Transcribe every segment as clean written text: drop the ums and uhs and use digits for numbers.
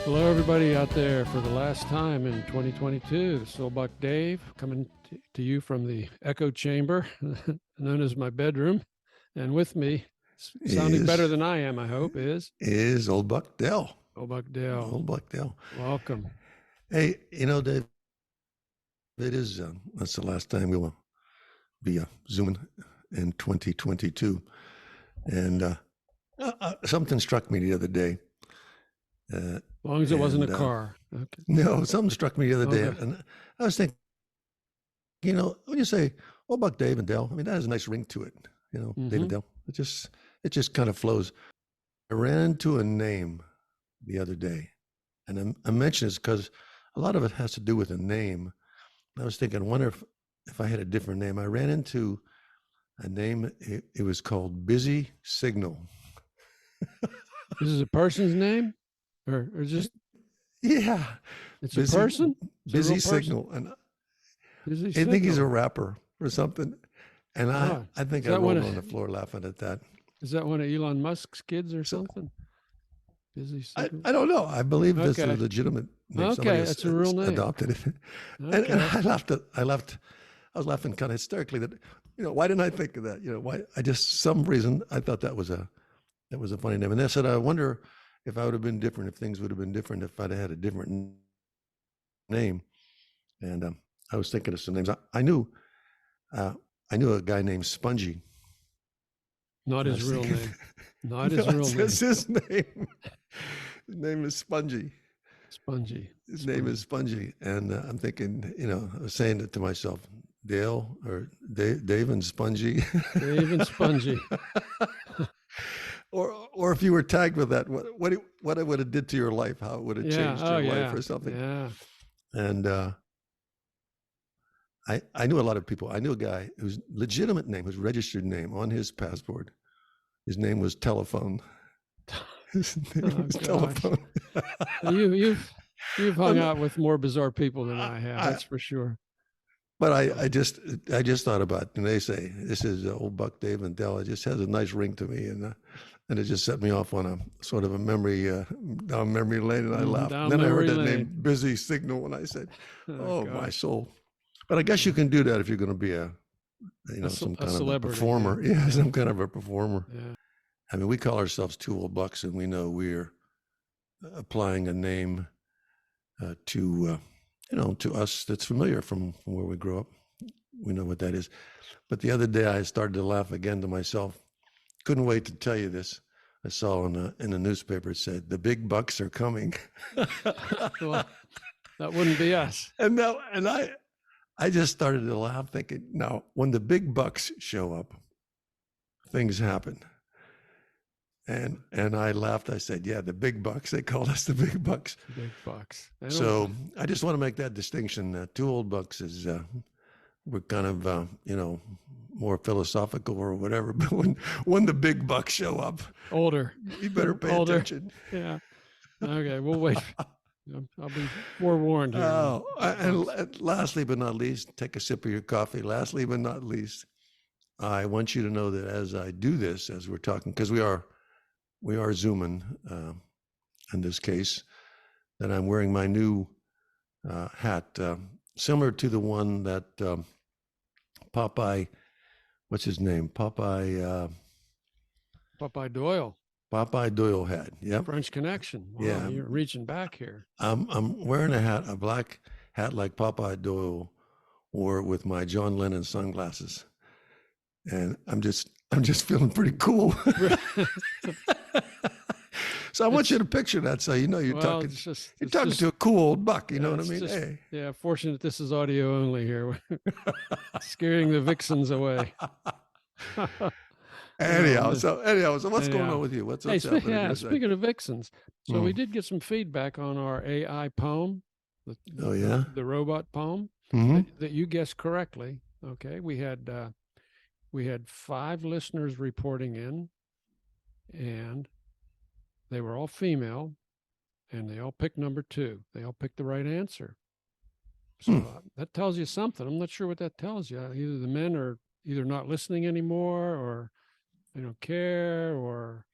Hello, everybody out there for the last time in 2022. This is Old Buck Dave coming to you from the echo chamber, known as my bedroom. And with me, sounding better than I am, I hope, is Old Buck Dell. Old Buck Dell. Old Buck Dell. Welcome. Hey, Dave, it is, that's the last time we will be Zooming in 2022. And something struck me the other day. As long as it wasn't a car. Okay. No, something struck me the other day. And I was thinking, when you say Old Buck Dave and Dell, I mean, that has a nice ring to it, Dave and Dell. It just kind of flows. I ran into a name the other day, and I mention this because a lot of it has to do with a name. I was thinking, I wonder if I had a different name. I ran into a name, it was called Busy Signal. This is a person's name? Or just yeah, it's busy, a person. Busy Signal, and I think he's a rapper or something. And I think I rolled on the floor laughing at that. Is that one of Elon Musk's kids or something? Busy Signal. I don't know. I believe this is a legitimate name. Okay, that's a real name. Adopted it, and I laughed. I was laughing kind of hysterically that why didn't I think of that? Why I just some reason I thought that was a funny name. And I said I wonder if I would have been different, if things would have been different, if I'd had a different name. And I was thinking of some names. I knew a guy named Spongy. Not his real name. Not his real name. That's his name. His name is Spongy. Spongy. His name is Spongy. And I'm thinking, I was saying it to myself, Dale or Dave and Spongy. Dave and Spongy. Or if you were tagged with that, what it would have did to your life, how it would have changed your life or something. Yeah. And I knew a lot of people. I knew a guy whose legitimate name, his registered name on his passport, his name was Telephone. His name was Telephone. You've hung out with more bizarre people than I have. That's for sure. But I just thought about, and they say this is Old Buck Dave and Dell. It just has a nice ring to me, and it just set me off on a sort of a down memory lane, and I laughed. And then I heard that name, Busy Signal, and I said, "Oh my soul!" But I guess you can do that if you're going to be some kind of a performer. Yeah, some kind of a performer. Yeah. I mean, we call ourselves Two Old Bucks, and we know we're applying a name to us that's familiar from where we grew up. We know what that is. But the other day I started to laugh again to myself. Couldn't wait to tell you this. I saw in the newspaper, it said, "The big bucks are coming." Well, that wouldn't be us. And I just started to laugh thinking, now, when the big bucks show up, things happen. And I laughed. I said, yeah, the big bucks. They call us the big bucks. Big bucks. So I just want to make that distinction. Two Old Bucks is, we're kind of, more philosophical or whatever. But when the big bucks show up, older, you better pay attention. Yeah. Okay, we'll wait. I'll be forewarned here. Oh, and lastly but not least, take a sip of your coffee. Lastly but not least, I want you to know that as I do this, as we're talking, because we are Zooming in this case, that I'm wearing my new hat, similar to the one that Popeye, what's his name? Popeye Doyle. Popeye Doyle had. Yeah. French Connection. Wow, yeah. You're reaching back here. I'm wearing a black hat like Popeye Doyle wore with my John Lennon sunglasses. And I'm just feeling pretty cool. So I want you to picture that, so you're talking to a cool old buck. You know what I mean? Hey. Yeah. Fortunate this is audio only here, scaring the vixens away. Anyhow, so what's going on with you? What's happening? Yeah. Speaking of vixens, so we did get some feedback on our AI poem. The robot poem that you guessed correctly. Okay, we had 5 listeners reporting in, and they were all female, and they all picked number 2. They all picked the right answer. So that tells you something. I'm not sure what that tells you. Either the men are not listening anymore, or they don't care, or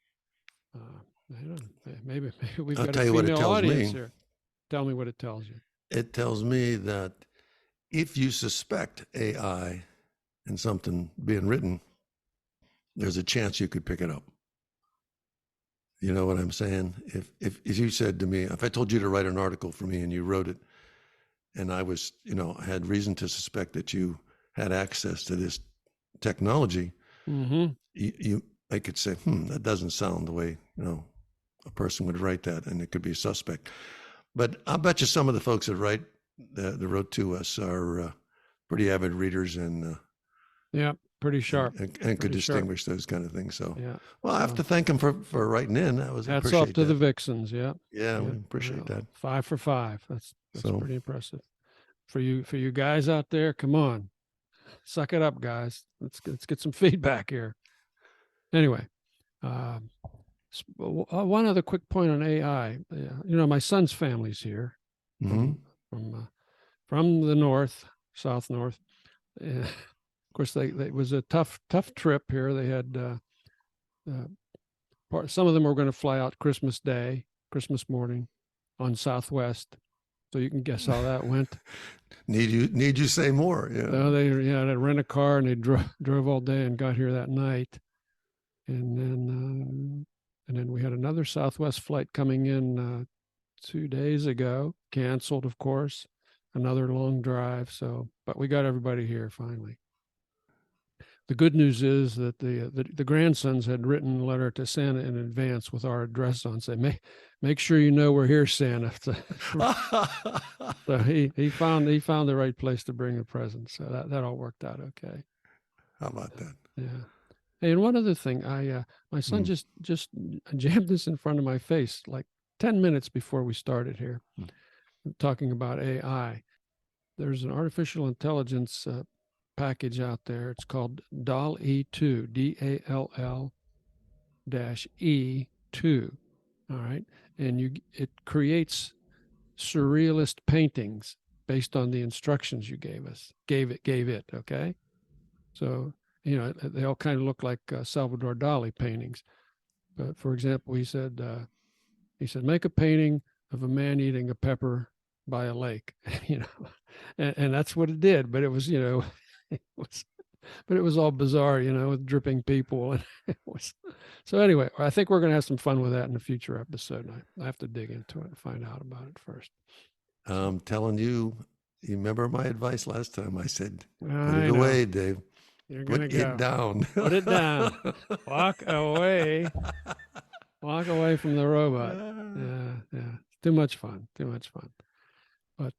Maybe we've I'll got tell a you what it female tells audience me. here. Tell me what it tells you. It tells me that if you suspect AI in something being written, there's a chance you could pick it up. You know what I'm saying? If you said to me, if I told you to write an article for me and you wrote it, and I was, I had reason to suspect that you had access to this technology, I could say, that doesn't sound the way, a person would write that, and it could be a suspect. But I'll bet you some of the folks that wrote to us are pretty avid readers and pretty sharp and could distinguish those kind of things. So well, I have to thank them for writing in. That was hats off to the Vixens. We appreciate that. 5 for 5. That's pretty impressive. For you guys out there, come on, suck it up, guys. Let's get some feedback here. Anyway, one other quick point on AI. My son's family's here from the north, south north. Of course, it was a tough trip here. They had some of them were going to fly out Christmas Day, Christmas morning on Southwest. So you can guess how that went. Need you say more? Yeah. So they had to rent a car and they drove all day and got here that night, and then we had another Southwest flight coming in 2 days ago, canceled, of course. Another long drive. But we got everybody here finally. The good news is that the grandsons had written a letter to Santa in advance with our address on, say, make sure you know we're here, Santa. So he found the right place to bring the presents. So that all worked out okay. How about that? Yeah. Hey, and one other thing, my son just jammed this in front of my face like 10 minutes before we started here, talking about AI. There's an artificial intelligence package out there. It's called DALL-E2, DALL-E2. All right, and it creates surrealist paintings based on the instructions you gave it. Okay, so they all kind of look like Salvador Dali paintings. But for example, he said make a painting of a man eating a pepper by a lake, and that's what it did. But it was but it was all bizarre, with dripping people, and it was. So anyway, I think we're going to have some fun with that in a future episode. And I have to dig into it and find out about it first. I'm telling you, you remember my advice last time? I said, put it away, Dave. Put it down. Put it down. Walk away. Walk away from the robot. Yeah. Too much fun. But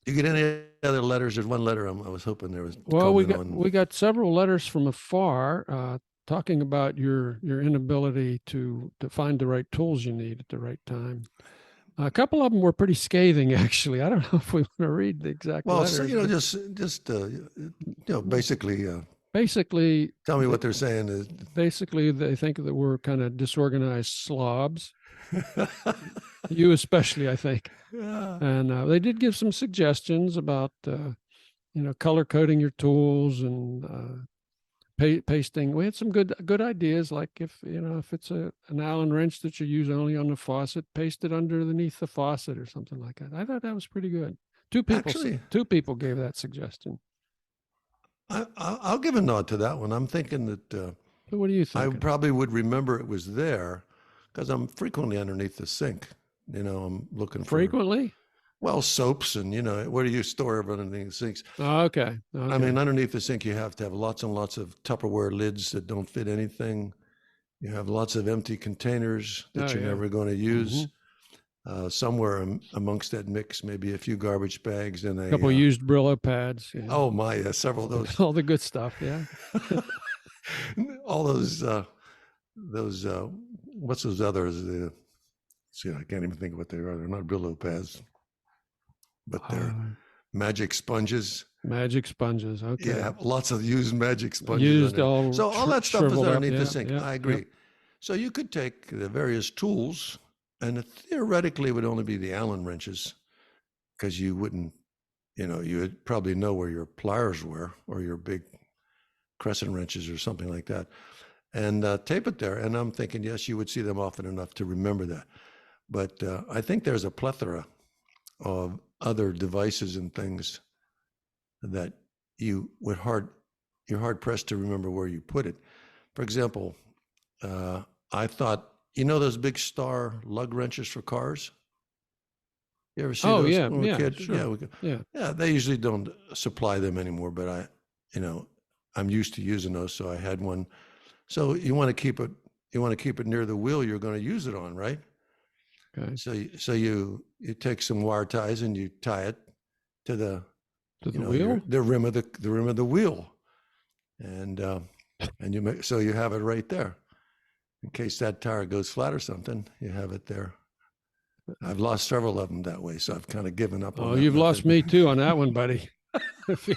you get any other letters? There's one letter I was hoping there was. Well, we got several letters from afar talking about your inability to find the right tools you need at the right time. A couple of them were pretty scathing, actually. I don't know if we want to read the exact letters. Well, just basically, tell me what they're saying is. Basically, they think that we're kind of disorganized slobs. You especially, I think. Yeah. And they did give some suggestions about, color coding your tools and pasting. We had some good ideas, like if it's an Allen wrench that you use only on the faucet, paste it underneath the faucet or something like that. I thought that was pretty good. Two people gave that suggestion. I'll give a nod to that one. I'm thinking that. What do you think? I probably would remember it was there because I'm frequently underneath the sink. I'm looking for frequently. Well, soaps and where do you store everything in the sinks? Oh, okay. I mean, underneath the sink, you have to have lots and lots of Tupperware lids that don't fit anything. You have lots of empty containers that you're never going to use. Mm-hmm. Somewhere amongst that mix, maybe a few garbage bags and a couple used Brillo pads. Yeah. Oh my, several of those. All the good stuff, yeah. All those. What's those others? See, I can't even think of what they are. They're not Brillo pads, but they're magic sponges. Magic sponges, okay. Yeah, lots of used magic sponges. All that stuff is underneath the sink. I agree. Yeah. So you could take the various tools, and theoretically it would only be the Allen wrenches, because you wouldn't, you would probably know where your pliers were or your big crescent wrenches or something like that. and tape it there. And I'm thinking, yes, you would see them often enough to remember that. But I think there's a plethora of other devices and things that you're hard pressed to remember where you put it. For example, I thought, those big star lug wrenches for cars? You ever see those when we were kids? Sure. Yeah, they usually don't supply them anymore, but I'm used to using those, so I had one. So you want to keep it near the wheel you're going to use it on, right? Okay. So you take some wire ties and you tie it to the wheel, the rim of the wheel, and you have it right there in case that tire goes flat or something. You have it there. I've lost several of them that way, so I've kind of given up on that. Oh, you've lost me too on that one, buddy. You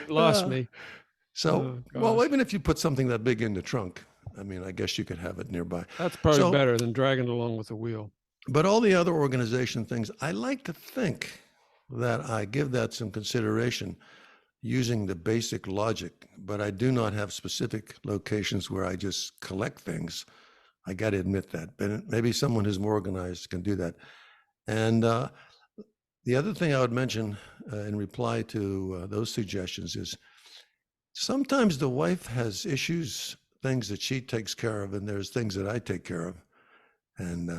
lost me. So, well, even if you put something that big in the trunk, I mean, I guess you could have it nearby. That's probably better than dragging it along with the wheel. But all the other organization things, I like to think that I give that some consideration using the basic logic, but I do not have specific locations where I just collect things. I got to admit that, but maybe someone who's more organized can do that. And the other thing I would mention in reply to those suggestions is sometimes the wife has issues, things that she takes care of, and there's things that I take care of. And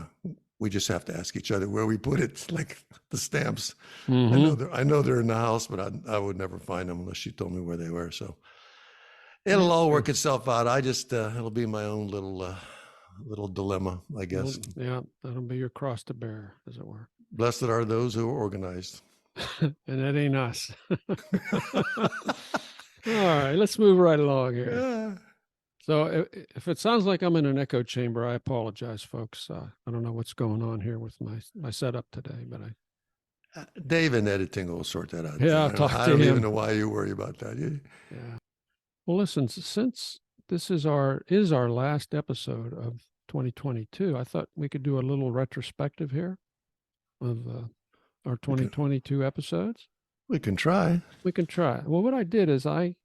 we just have to ask each other where we put it, like the stamps. Mm-hmm. I know they're in the house, but I would never find them unless she told me where they were. So it'll all work itself out. I just, it'll be my own little dilemma, I guess. Yeah, that'll be your cross to bear, as it were. Blessed are those who are organized. And that ain't us. All right, let's move right along here. Yeah. So if it sounds like I'm in an echo chamber, I apologize, folks. I don't know what's going on here with my setup today, but Dave in editing will sort that out. Yeah, I'll talk to him. I don't even know why you worry about that. Yeah. Well, listen, since this is our last episode of 2022, I thought we could do a little retrospective here of our 2022 episodes. We can try. Well, what I did is I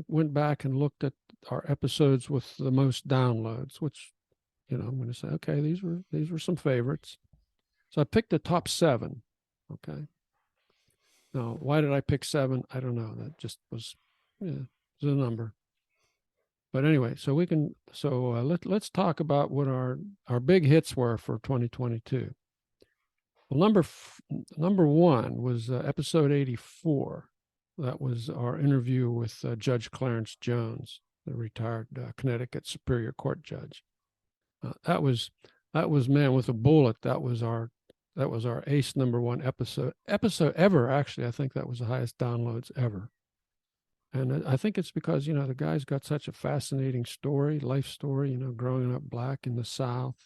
went back and looked at our episodes with the most downloads, which, I'm going to say, okay, these were some favorites. So I picked the top 7. Okay. Now, why did I pick 7? I don't know. That just was, the number. But anyway, so let's talk about what our big hits were for 2022. Well, number 1 was episode 84. That was our interview with Judge Clarence Jones, the retired Connecticut Superior Court judge. That was man with a bullet. That was our ace number 1 episode ever. Actually, I think that was the highest downloads ever. And I think it's because, the guy's got such a fascinating life story, growing up black in the South,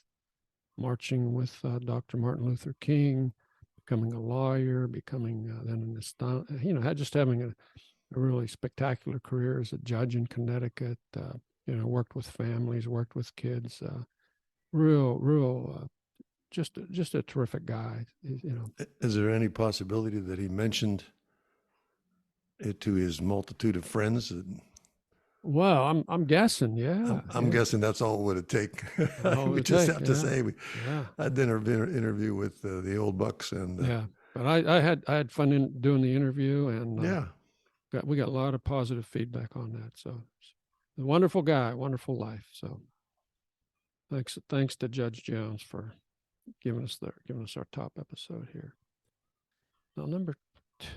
marching with Dr. Martin Luther King, becoming a lawyer, becoming then just having a really spectacular career as a judge in Connecticut, worked with families, worked with kids, just a terrific guy, Is there any possibility that he mentioned it to his multitude of friends? Well, I'm guessing, yeah. I'm guessing that's all it would take. We just have to say I did an interview with the old Bucks, and but I had fun in doing the interview, and we got a lot of positive feedback on that. So, a wonderful guy, wonderful life. So, thanks to Judge Jones for giving us our top episode here. Now, number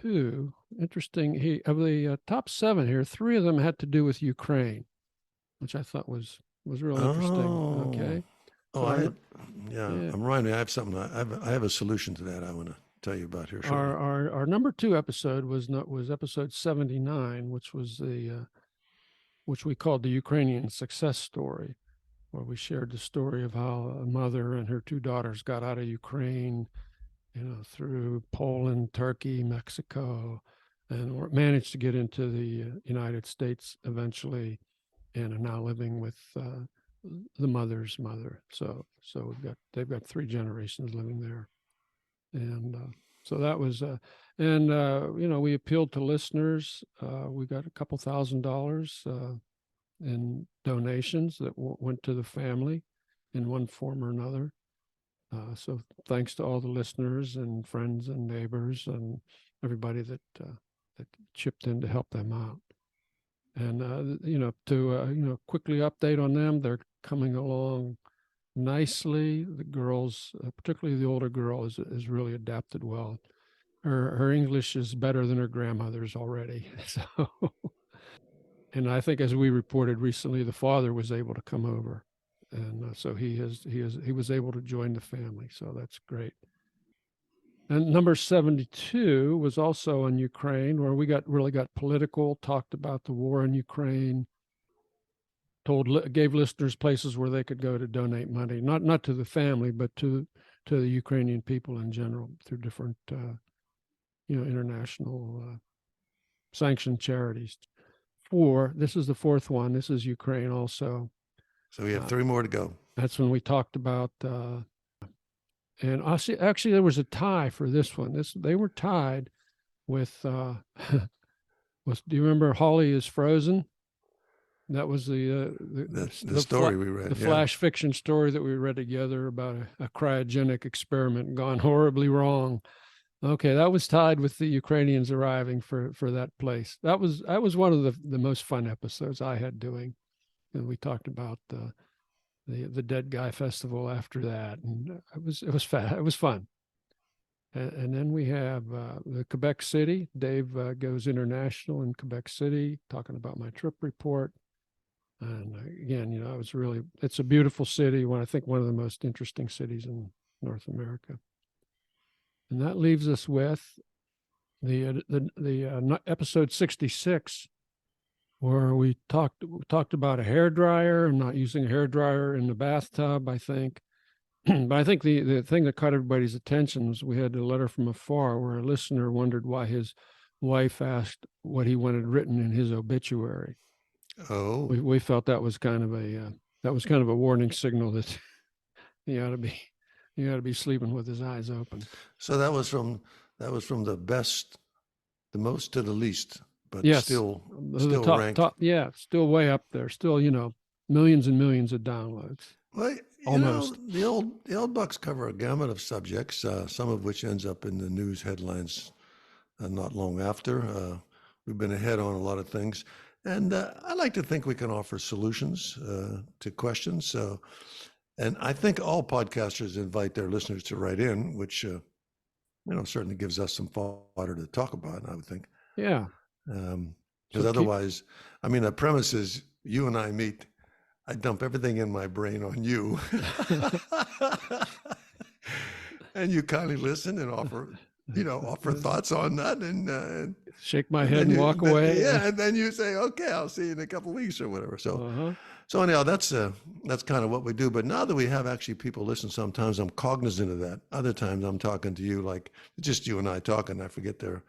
2, interesting. Of the top 7 here, 3 of them had to do with Ukraine, which I thought was real interesting. Okay. I'm right. I have something. I have a solution to that I want to tell you about here shortly. Our number 2 episode was episode 79, which was which we called the Ukrainian success story, where we shared the story of how a mother and her 2 daughters got out of Ukraine, through Poland, Turkey, Mexico, and managed to get into the United States eventually, and are now living with the mother's mother. So they've got 3 generations living there, and so that was we appealed to listeners. We got a couple $1,000 in donations that went to the family in one form or another. So thanks to all the listeners and friends and neighbors and everybody that chipped in to help them out. And to quickly update on them, they're coming along nicely. The girls, particularly the older girl, is really adapted well. Her English is better than her grandmother's already. So, and I think as we reported recently, the father was able to come over, and so he was able to join the family. So that's great. And number 72 was also on Ukraine, where we really got political, talked about the war in Ukraine, gave listeners places where they could go to donate money, not to the family, but to the Ukrainian people in general through different international sanctioned charities. This is the fourth one. This is Ukraine also. So we have 3 more to go. That's when we talked about. And actually, there was a tie for this one. They were tied with. Do you remember Holly is Frozen? That was the story we read. The flash fiction story that we read together about a cryogenic experiment gone horribly wrong. Okay, that was tied with the Ukrainians arriving for that place. That was one of the most fun episodes I had doing, and we talked about the Dead Guy Festival after that, and it was fun. And then we have the Quebec City. Dave goes international in Quebec City, talking about my trip report. And again, it's a beautiful city. I think one of the most interesting cities in North America. And that leaves us with the episode 66, where we talked about a hairdryer and not using a hairdryer in the bathtub, I think. But I think the thing that caught everybody's attention was we had a letter from afar where a listener wondered why his wife asked what he wanted written in his obituary. Oh, we felt that was kind of a warning signal that he ought to be sleeping with his eyes open. So that was from the best, the most to the least, but yes, still ranked. Still way up there. Still, millions and millions of downloads. Well, almost. The old Bucks cover a gamut of subjects, some of which ends up in the news headlines not long after. We've been ahead on a lot of things. And I like to think we can offer solutions to questions. So, and I think all podcasters invite their listeners to write in, which certainly gives us some fodder to talk about, I would think. Yeah. Because otherwise, the premise is you and I meet, I dump everything in my brain on you, and you kindly listen and offer thoughts on that, and shake my head and walk away. Yeah, and then you say, "Okay, I'll see you in a couple of weeks or whatever." So, so anyhow, that's kind of what we do. But now that we have actually people listen, sometimes I'm cognizant of that. Other times I'm talking to you like just you and I talking. I forget there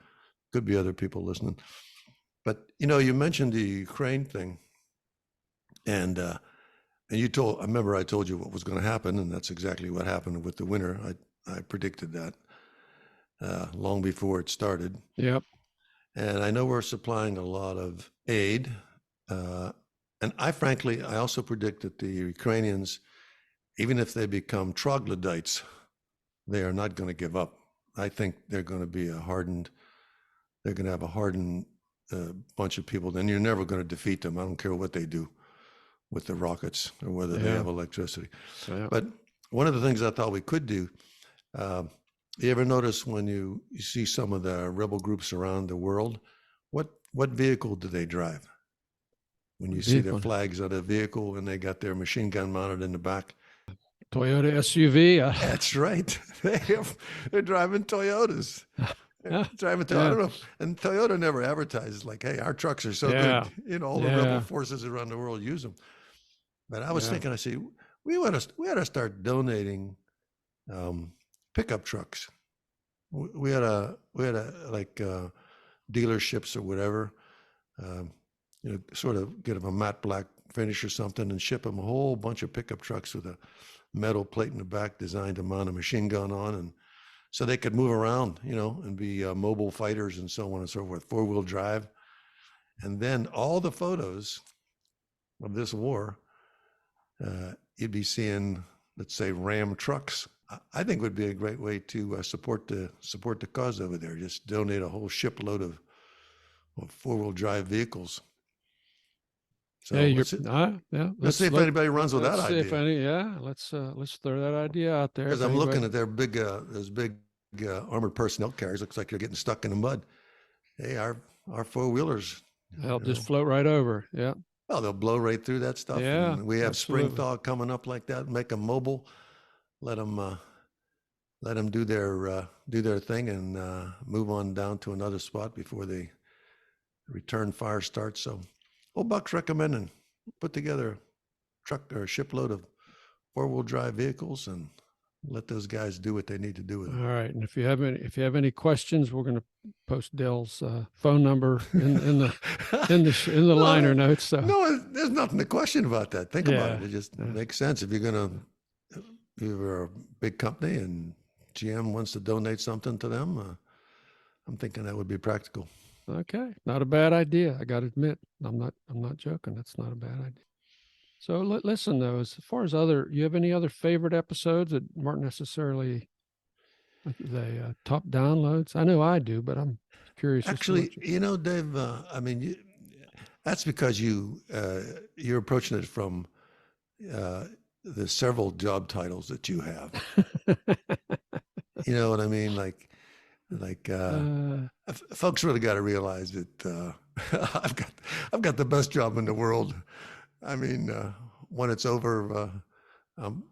could be other people listening. But you mentioned the Ukraine thing, and I remember I told you what was going to happen, and that's exactly what happened with the winter. I predicted that long before it started. Yep. And I know we're supplying a lot of aid. And I also predict that the Ukrainians, even if they become troglodytes, they are not going to give up. I think they're going to be they're going to have a hardened bunch of people. Then you're never going to defeat them. I don't care what they do with the rockets or whether they have electricity. Yeah. But one of the things I thought we could do, you ever notice when you see some of the rebel groups around the world, what vehicle do they drive? When you see their flags on a vehicle and they got their machine gun mounted in the back. Toyota SUV. That's right. They're driving Toyotas. Driving Toyota. I don't know. And Toyota never advertises like, "Hey, our trucks are so good." All the rebel forces around the world use them. But I was thinking, I see, we ought to start donating pickup trucks. We had a like dealerships or whatever, sort of get them a matte black finish or something and ship them a whole bunch of pickup trucks with a metal plate in the back designed to mount a machine gun on, and so they could move around, and be mobile fighters and so on and so forth, 4-wheel drive. And then all the photos of this war, you'd be seeing, let's say, Ram trucks. I think would be a great way to support the cause over there. Just donate a whole shipload of 4-wheel drive vehicles. So yeah, let's see if anybody runs with that idea. Let's throw that idea out there. Because I'm looking at their big, those big armored personnel carriers. Looks like they're getting stuck in the mud. Hey, our 4-wheelers. They'll just float right over. Yeah. Well, they'll blow right through that stuff. Yeah. And we have spring thaw coming up like that. Make them mobile. Let them do their thing and move on down to another spot before the return fire starts. So, Old Buck's recommending put together a truck or a shipload of 4-wheel drive vehicles and let those guys do what they need to do with it. All right, and if you have any questions, we're going to post Dell's phone number in the liner notes. So. No, there's nothing to question about that. Think about it. It just makes sense. If you're a big company and GM wants to donate something to them, I'm thinking that would be practical. Okay, not a bad idea. I got to admit, I'm not joking. That's not a bad idea. So listen, though, as far as you have any other favorite episodes that weren't necessarily the top downloads? I know I do, but I'm curious. Actually, Dave, I mean, that's because you're approaching it from the several job titles that you have. You know what I mean? Folks really got to realize that I've got the best job in the world. I mean, when it's over, I'm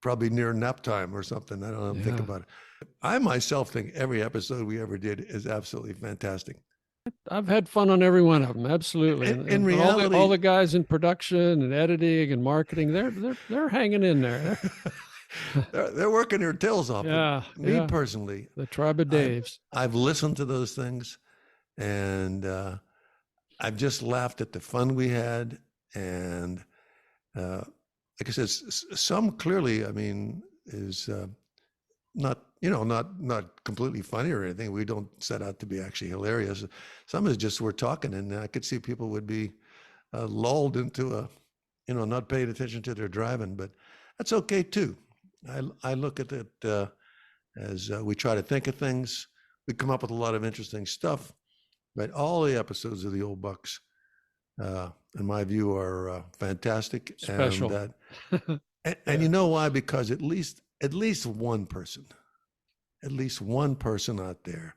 probably near nap time or something. I don't think about it. I myself think every episode we ever did is absolutely fantastic. I've had fun on every one of them. Absolutely. In reality, all the guys in production and editing and marketing, they're hanging in there. They're working their tails off. Yeah. Me personally, the tribe of Daves. I've listened to those things, and I've just laughed at the fun we had. And like I said, some clearly, I mean, is not completely funny or anything. We don't set out to be actually hilarious. Some is just we're talking, and I could see people would be lulled into not paying attention to their driving, but that's okay too. I look at it as we try to think of things. We come up with a lot of interesting stuff, but all the episodes of the Old Bucks, in my view, are fantastic. Special. And you know why? Because at least one person out there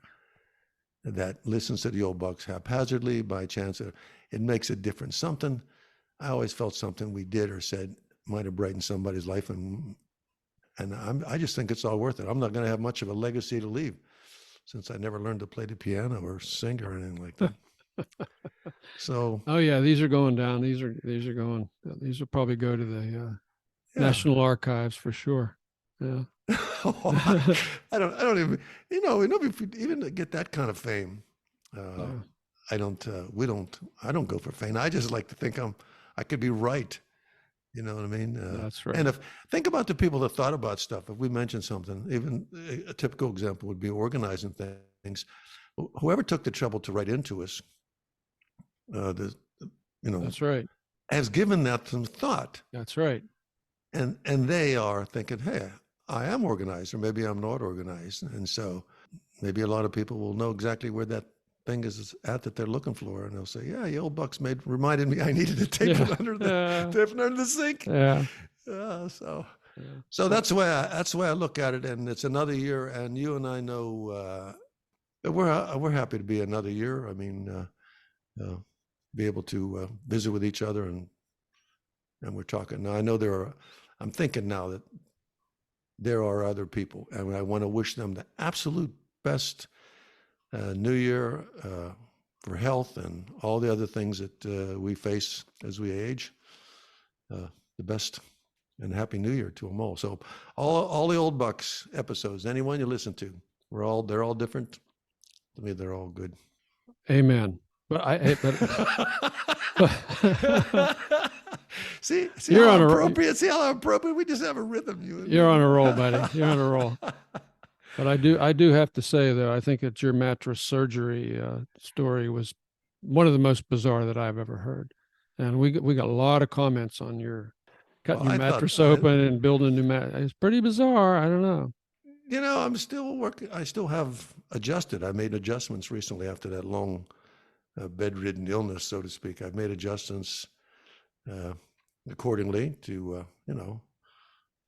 that listens to the Old Bucks haphazardly by chance, it makes a difference. Something, I always felt something we did or said might have brightened somebody's life, and I just think it's all worth it. I'm not going to have much of a legacy to leave, since I never learned to play the piano or sing or anything like that. So. Oh yeah, these are going down. These will probably go to the National Archives for sure. Yeah. I don't even, if you even get that kind of fame, I don't go for fame. I just like to think I could be right. You know what I mean? That's right. And think about the people that thought about stuff. If we mentioned something, even a typical example would be organizing things. Whoever took the trouble to write into us, that's right, has given that some thought. That's right. And they are thinking, hey, I am organized, or maybe I'm not organized. And so maybe a lot of people will know exactly where that thing is at that they're looking for. And they'll say, yeah, the Old Bucks reminded me I needed to tape it under the sink. Yeah. So that's the way I look at it. And it's another year. And you and I know we're happy to be another year. I mean, be able to visit with each other and we're talking. Now I know I'm thinking now that there are other people, and I want to wish them the absolute best New Year for health and all the other things that we face as we age. The best and Happy New Year to them all. So all the Old Bucks episodes, anyone you listen to, they're all different. To me, they're all good. Amen. See you're how appropriate. See how appropriate. We just have a rhythm. You're on a roll, buddy. You're on a roll. But I do have to say, though, I think that your mattress surgery story was one of the most bizarre that I've ever heard. And we got a lot of comments on your cutting your mattress open and building a new mattress. It's pretty bizarre. I don't know. I'm still working. I still have adjusted. I made adjustments recently after that long bedridden illness, so to speak. I've made adjustments accordingly to,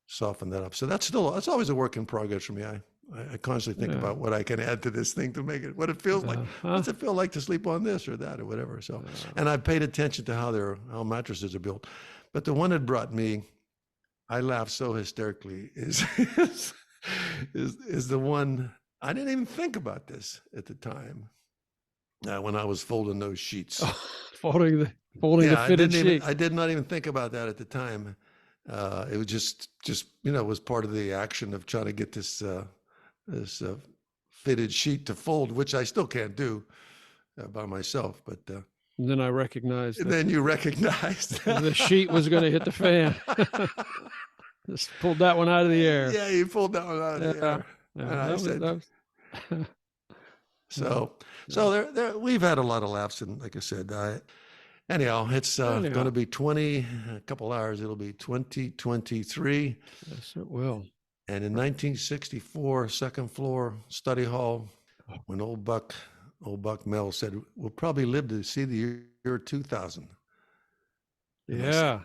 soften that up. So that's always a work in progress for me. I constantly think about what I can add to this thing to make it what it feels like. What's it feel like to sleep on this or that or whatever? So, and I've paid attention to how mattresses are built. But the one that brought me, I laugh so hysterically, is the one. I didn't even think about this at the time when I was folding those sheets. Folding the fitted sheet. I did not even think about that at the time. It was just was part of the action of trying to get this fitted sheet to fold, which I still can't do by myself. But and then I recognized. And then you recognized the sheet was going to hit the fan. Just pulled that one out of the air. Yeah, you pulled that one out of the air. And I said, so there we've had a lot of laughs, and like I said, anyhow, it's going to be a couple hours. It'll be 2023. Yes, it will. And in 1964, second floor study hall, when old Buck Mel said, "We'll probably live to see the year 2000." And yeah. Said,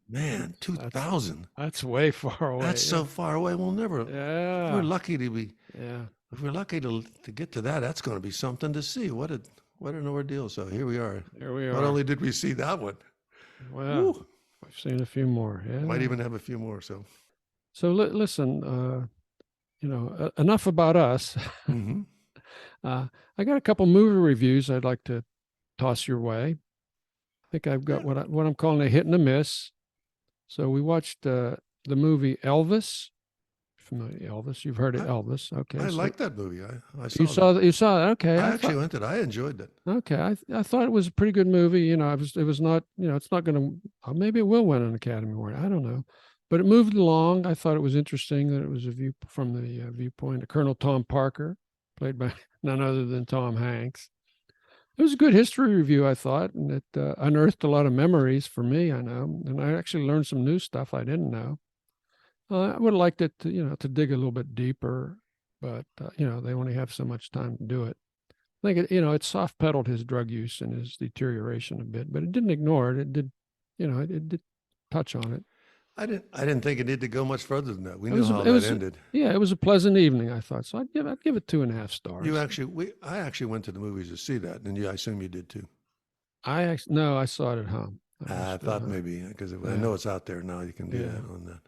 man, 2000. That's way far away. That's so far away. We'll never. Yeah. If we're lucky to be. Yeah. If we're lucky to get to that, that's going to be something to see. What an ordeal. So here we are. Not only did we see that one. Well, we've seen a few more. Yeah. Might even have a few more. So listen, enough about us. Mm-hmm. I got a couple movie reviews I'd like to toss your way. I think I've got what I'm calling a hit and a miss. So we watched the movie Elvis. Familiar Elvis? You've heard of Elvis? Okay. I like that movie. I saw. You saw it? Okay. I actually went it. I enjoyed it. Okay. I thought it was a pretty good movie. It was not. It's not going to. Maybe it will win an Academy Award. I don't know. But it moved along. I thought it was interesting that it was from the viewpoint of Colonel Tom Parker, played by none other than Tom Hanks. It was a good history review, I thought, and it unearthed a lot of memories for me, I know. And I actually learned some new stuff I didn't know. I would have liked it to, to dig a little bit deeper, but, they only have so much time to do it. I think, it soft pedaled his drug use and his deterioration a bit, but it didn't ignore it. It did, it did touch on it. I didn't think it needed to go much further than that. We knew how that ended. Yeah, it was a pleasant evening, I thought. So I'd give it 2.5 stars. I actually went to the movies to see that, and I assume you did too. No, I saw it at home. I thought maybe because I know it's out there now. You can do that on that.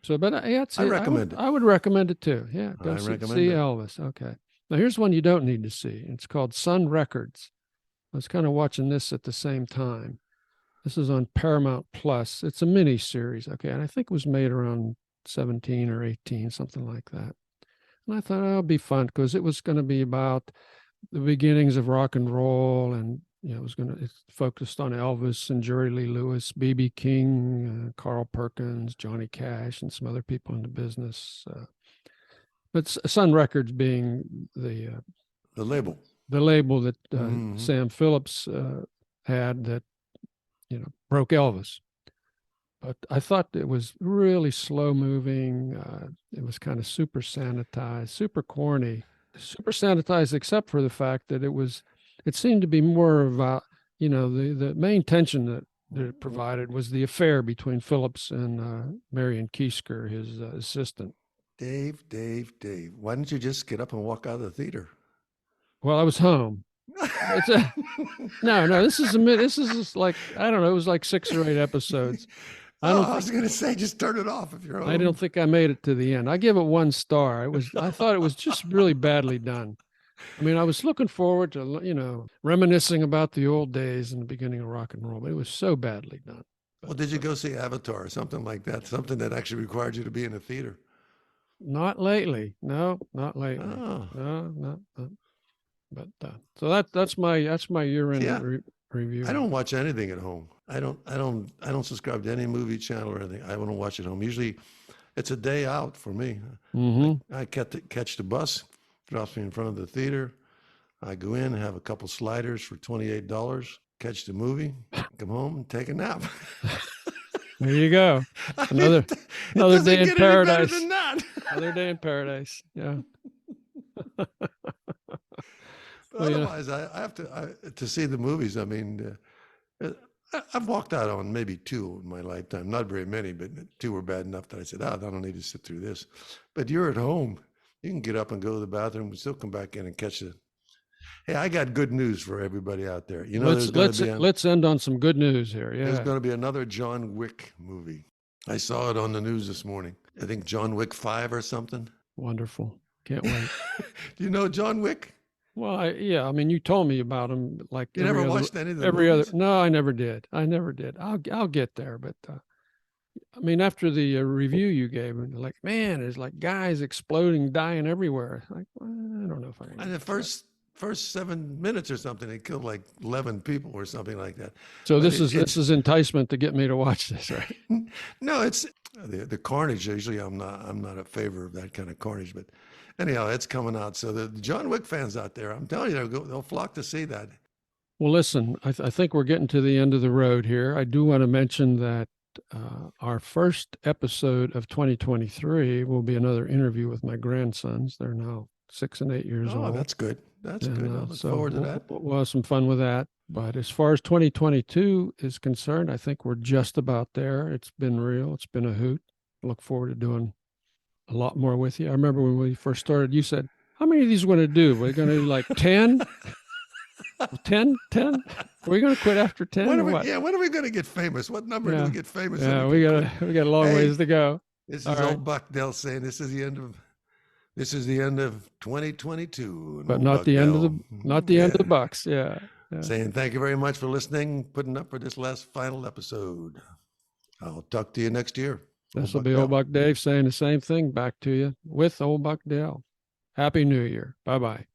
So, but I recommend it. I would recommend it too. Yeah, go see it. Elvis. Okay. Now here's one you don't need to see. It's called Sun Records. I was kind of watching this at the same time. This is on Paramount Plus. It's a mini series. Okay. And I think it was made around 17 or 18, something like that. And I thought, it'll be fun because it was going to be about the beginnings of rock and roll. And, it's focused on Elvis and Jerry Lee Lewis, B.B. King, Carl Perkins, Johnny Cash, and some other people in the business. But Sun Records being the label. The label that Sam Phillips had that, broke Elvis. But I thought it was really slow moving. It was kind of super sanitized, super corny, super sanitized, except for the fact that it seemed to be more about, the main tension that it provided was the affair between Phillips and Marion Keisker, his assistant. Dave, why didn't you just get up and walk out of the theater? Well, I was home. No, this is like, I don't know, it was like 6 or 8 episodes. I was going to say, just turn it off if you're home. I don't think I made it to the end. I give it 1 star. I thought it was just really badly done. I mean, I was looking forward to, reminiscing about the old days and the beginning of rock and roll, but it was so badly done. Well, did you go see Avatar or something like that? Something that actually required you to be in a theater? Not lately. No, not lately. Oh. No. But so that's my year-end review. I don't watch anything at home. I don't subscribe to any movie channel or anything. I want to watch at home. Usually, it's a day out for me. Mm-hmm. I catch the bus, drops me in front of the theater. I go in, have a couple sliders for $28, catch the movie, come home, and take a nap. There you go. Another day in paradise. Another day in paradise. Yeah. But otherwise, I have to see the movies. I mean, I've walked out on maybe 2 in my lifetime. Not very many, but 2 were bad enough that I said, I don't need to sit through this. But you're at home. You can get up and go to the bathroom and still come back in and catch it. Hey, I got good news for everybody out there. You know, let's end on some good news here. Yeah. There's going to be another John Wick movie. I saw it on the news this morning. I think John Wick 5 or something. Wonderful. Can't wait. Do you know John Wick? Well, I mean, you told me about him. Like you never watched any of the movies? No, I never did. I'll get there, but I mean, after the review you gave, like, man, there's like guys exploding, dying everywhere. Like, well, I don't know if I can. And the first 7 minutes or something, they killed like 11 people or something like that. So this is enticement to get me to watch this, right? No, it's the carnage. Usually, I'm not a favor of that kind of carnage, but anyhow, it's coming out. So the John Wick fans out there, I'm telling you, they'll flock to see that. Well, listen, I think we're getting to the end of the road here. I do want to mention that our first episode of 2023 will be another interview with my grandsons. They're now 6 and 8 years old. Oh, that's good. That's good. I look forward to that. We'll have some fun with that. But as far as 2022 is concerned, I think we're just about there. It's been real. It's been a hoot. Look forward to doing a lot more with you. I remember when we first started, you said, how many of these are we going to do? We're going to do like 10? 10? Are we going to quit after 10? When are we going to get famous? What number do we get famous? Yeah, we got a long ways to go. This is old Buck Dell saying this is the end of 2022. But not the end of the Bucks. Yeah. Saying thank you very much for listening, putting up for this last final episode. I'll talk to you next year. This will be Old Buck Dave saying the same thing back to you with Old Buck Dell. Happy New Year. Bye-bye.